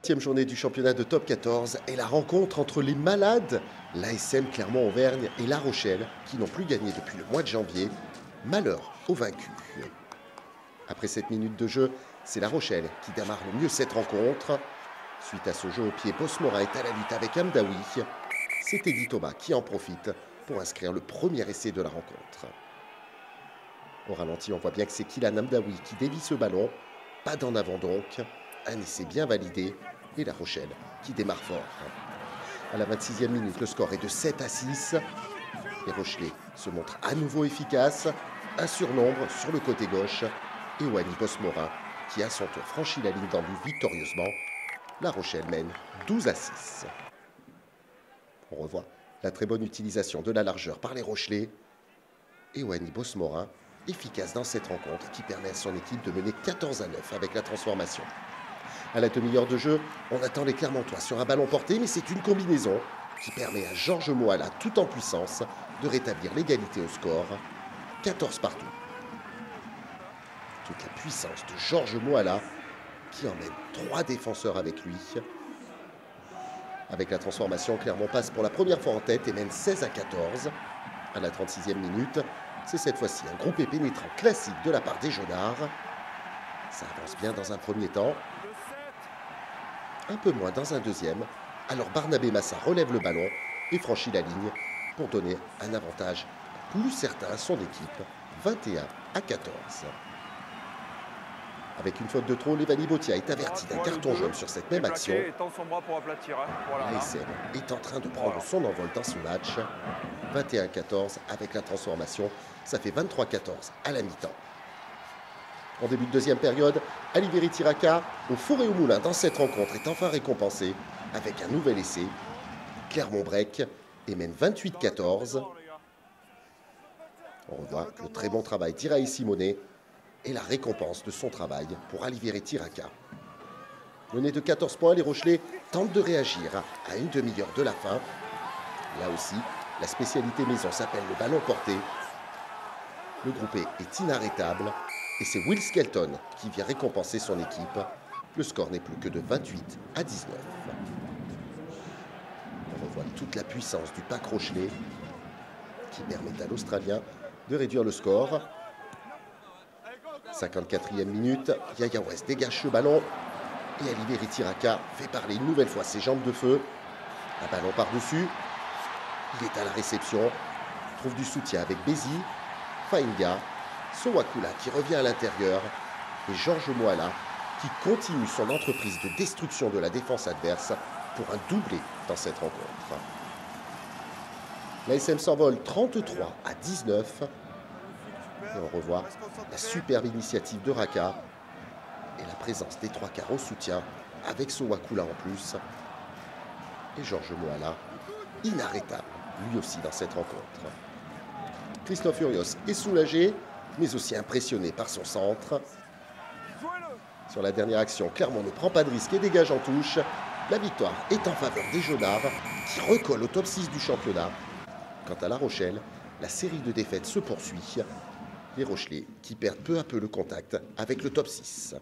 10e journée du championnat de top 14 et la rencontre entre les malades, l'ASM Clermont-Auvergne et La Rochelle, qui n'ont plus gagné depuis le mois de janvier. Malheur aux vaincus. Après 7 minutes de jeu, c'est La Rochelle qui démarre le mieux cette rencontre. Suite à ce jeu au pied, Bosmora est à la lutte avec Hamdaoui. C'est Eddy Thomas qui en profite pour inscrire le premier essai de la rencontre. Au ralenti, on voit bien que c'est Kylian Hamdaoui qui dévie ce ballon. Pas d'en avant donc. Un essai bien validé. Et La Rochelle qui démarre fort. À la 26e minute, le score est de 7-6. Les Rochelais se montrent à nouveau efficaces. Un surnombre sur le côté gauche. Et Wani Bosmora qui à son tour franchit la ligne d'en but victorieusement. La Rochelle mène 12-6. On revoit la très bonne utilisation de la largeur par les Rochelais. Et Wani Bosmora, efficace dans cette rencontre qui permet à son équipe de mener 14-9 avec la transformation. À la demi-heure de jeu, on attend les Clermontois sur un ballon porté, mais c'est une combinaison qui permet à Georges Moala, tout en puissance, de rétablir l'égalité au score. 14 partout. Toute la puissance de Georges Moala qui emmène 3 défenseurs avec lui. Avec la transformation, Clermont passe pour la première fois en tête et mène 16-14. À la 36e minute, c'est cette fois-ci un groupé pénétrant classique de la part des Jaunards. Ça avance bien dans un premier temps. Un peu moins dans un deuxième. Alors Barnabé Massa relève le ballon et franchit la ligne pour donner un avantage plus certain à son équipe. 21-14. Avec une faute de trop, Levani Botia est averti d'un carton jaune sur cette même action. L'ASM est en train de prendre son envol dans ce match. 21-14 avec la transformation. Ça fait 23-14 à la mi-temps. En début de deuxième période, Aliveri Tiraka, au four et au moulin dans cette rencontre, est enfin récompensé avec un nouvel essai. Clermont break et mène 28-14. On revoit le très bon travail d'Iraï Simonet et la récompense de son travail pour Aliveri Tiraka. Mené de 14 points, les Rochelais tentent de réagir à une demi-heure de la fin. Là aussi, la spécialité maison s'appelle le ballon porté. Le groupé est inarrêtable et c'est Will Skelton qui vient récompenser son équipe. Le score n'est plus que de 28-19. On revoit toute la puissance du pack Rochelais qui permet à l'Australien de réduire le score. 54e minute, Yaya West dégage ce ballon et Aliveri Tiraka fait parler une nouvelle fois ses jambes de feu. Un ballon par-dessus. Il est à la réception, trouve du soutien avec Bézi, Fainga, Sowakula qui revient à l'intérieur et Georges Moala qui continue son entreprise de destruction de la défense adverse pour un doublé dans cette rencontre. L'ASM s'envole 33-19 et on revoit la superbe initiative de Raka et la présence des trois quarts au soutien avec Sowakula en plus et Georges Moala inarrêtable lui aussi dans cette rencontre. Christophe Furios est soulagé, mais aussi impressionné par son centre. Sur la dernière action, Clermont ne prend pas de risque et dégage en touche. La victoire est en faveur des Jaunards, qui recollent au top 6 du championnat. Quant à La Rochelle, la série de défaites se poursuit. Les Rochelais qui perdent peu à peu le contact avec le top 6.